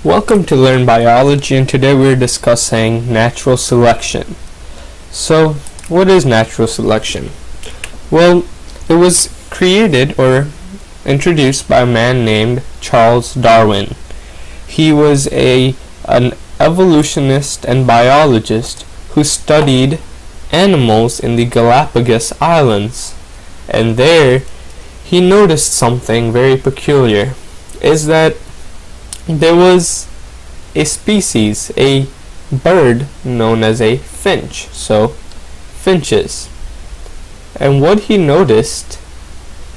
Welcome to Learn Biology, and today we're discussing natural selection. So, what is natural selection? Well, it was created or introduced by a man named Charles Darwin. He was an evolutionist and biologist who studied animals in the Galapagos Islands. And there, he noticed something very peculiar, is that there was a species, a bird known as a finch, so finches. And what he noticed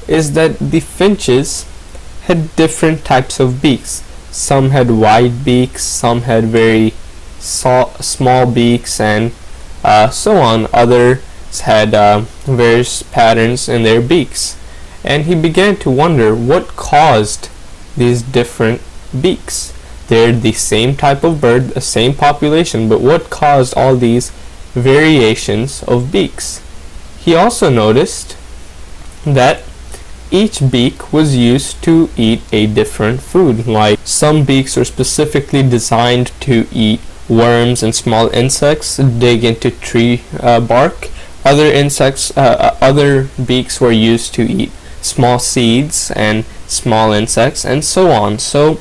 is that the finches had different types of beaks. Some had wide beaks, some had very small beaks, and so on. Others had various patterns in their beaks. And he began to wonder what caused these different beaks. They're the same type of bird, the same population, but what caused all these variations of beaks? He also noticed that each beak was used to eat a different food. Like some beaks were specifically designed to eat worms and small insects, dig into tree bark. Other beaks were used to eat small seeds and small insects, and so on. So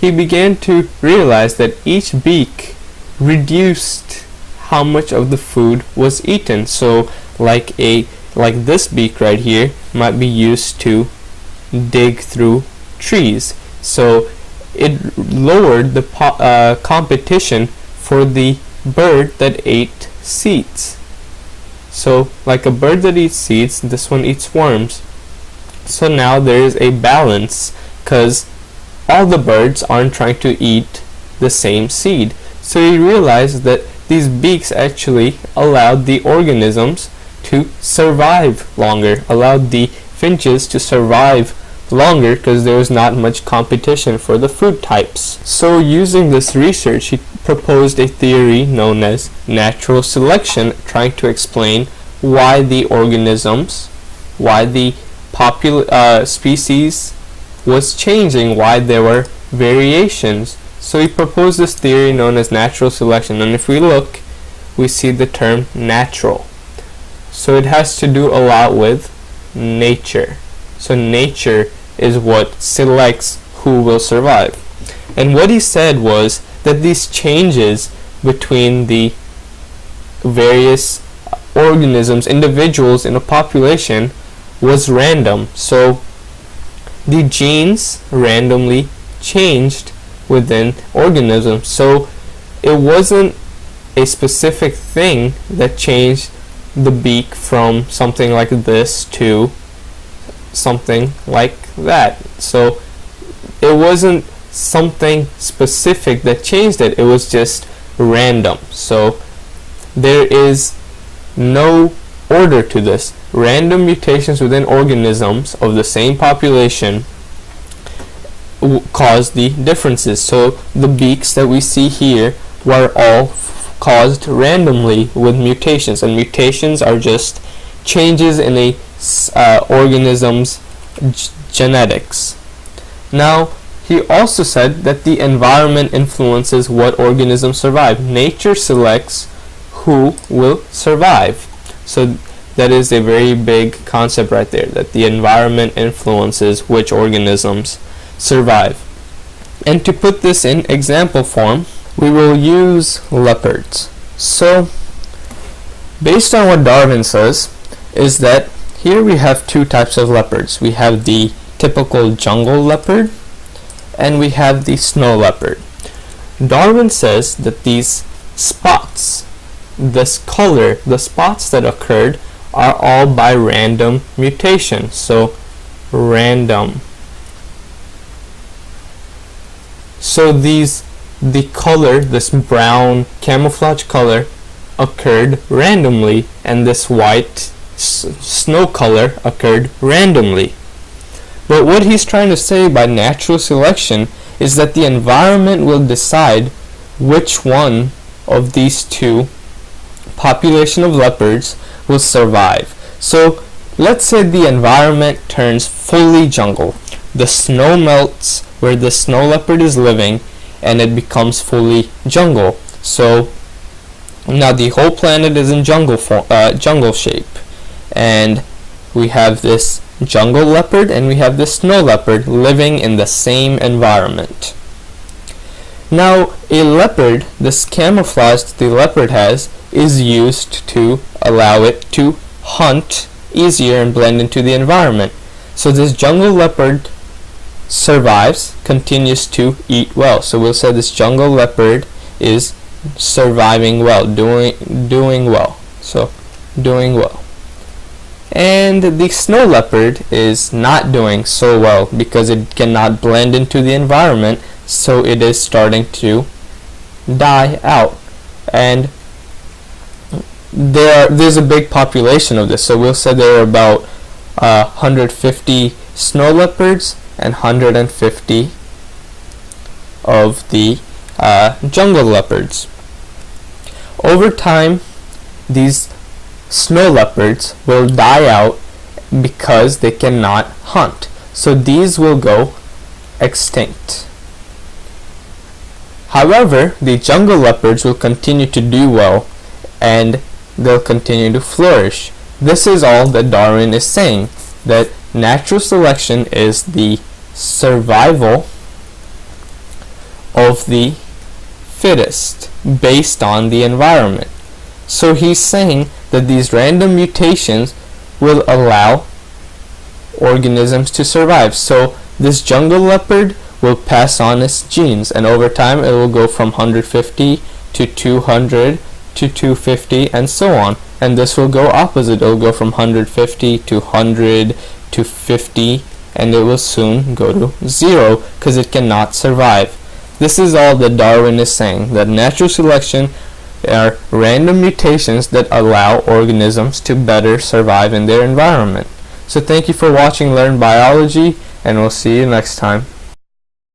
he began to realize that each beak reduced how much of the food was eaten. So like this beak right here might be used to dig through trees. So it lowered the competition for the bird that ate seeds. So like a bird that eats seeds, this one eats worms. So now there is a balance, because all the birds aren't trying to eat the same seed. So he realized that these beaks actually allowed the organisms to survive longer, allowed the finches to survive longer, because there was not much competition for the food types. So using this research, he proposed a theory known as natural selection, trying to explain why the species was changing, why there were variations. So he proposed this theory known as natural selection, and if we look, we see the term natural. So it has to do a lot with nature. So nature is what selects who will survive. And what he said was that these changes between the various organisms, individuals in a population, was random. So the genes randomly changed within organisms. So it wasn't a specific thing that changed the beak from something like this to something like that. So it wasn't something specific that changed it. It was just random. So there is no order to this. Random mutations within organisms of the same population cause the differences. So the beaks that we see here were all caused randomly with mutations, and mutations are just changes in a organism's genetics. Now, he also said that the environment influences what organisms survive. Nature selects who will survive. So that is a very big concept right there, that the environment influences which organisms survive. And to put this in example form, we will use leopards. So based on what Darwin says, is that here we have two types of leopards. We have the typical jungle leopard, and we have the snow leopard. Darwin says that these spots, this color, the spots that occurred, are all by random mutation. So random. So the color, this brown camouflage color, occurred randomly, and this white snow color occurred randomly. But what he's trying to say by natural selection is that the environment will decide which one of these two population of leopards will survive. So let's say the environment turns fully jungle. The snow melts where the snow leopard is living, and it becomes fully jungle. So now the whole planet is in jungle shape, and we have this jungle leopard and we have this snow leopard living in the same environment. Now a leopard, this camouflage that the leopard has, is used to allow it to hunt easier and blend into the environment. So this jungle leopard survives, continues to eat well. So we'll say this jungle leopard is surviving well, doing well. So doing well. And the snow leopard is not doing so well because it cannot blend into the environment, so it is starting to die out. And there's a big population of this, so we'll say there are about 150 snow leopards and 150 of the jungle leopards. Over time, these snow leopards will die out because they cannot hunt, so these will go extinct. However, the jungle leopards will continue to do well and they'll continue to flourish. This is all that Darwin is saying, that natural selection is the survival of the fittest based on the environment. So he's saying that these random mutations will allow organisms to survive. So this jungle leopard will pass on its genes, and over time it will go from 150 to 200 to 250 and so on, and this will go opposite. It will go from 150 to 100 to 50, and it will soon go to 0 because it cannot survive. This is all that Darwin is saying, that natural selection are random mutations that allow organisms to better survive in their environment. So thank you for watching Learn Biology, and we'll see you next time.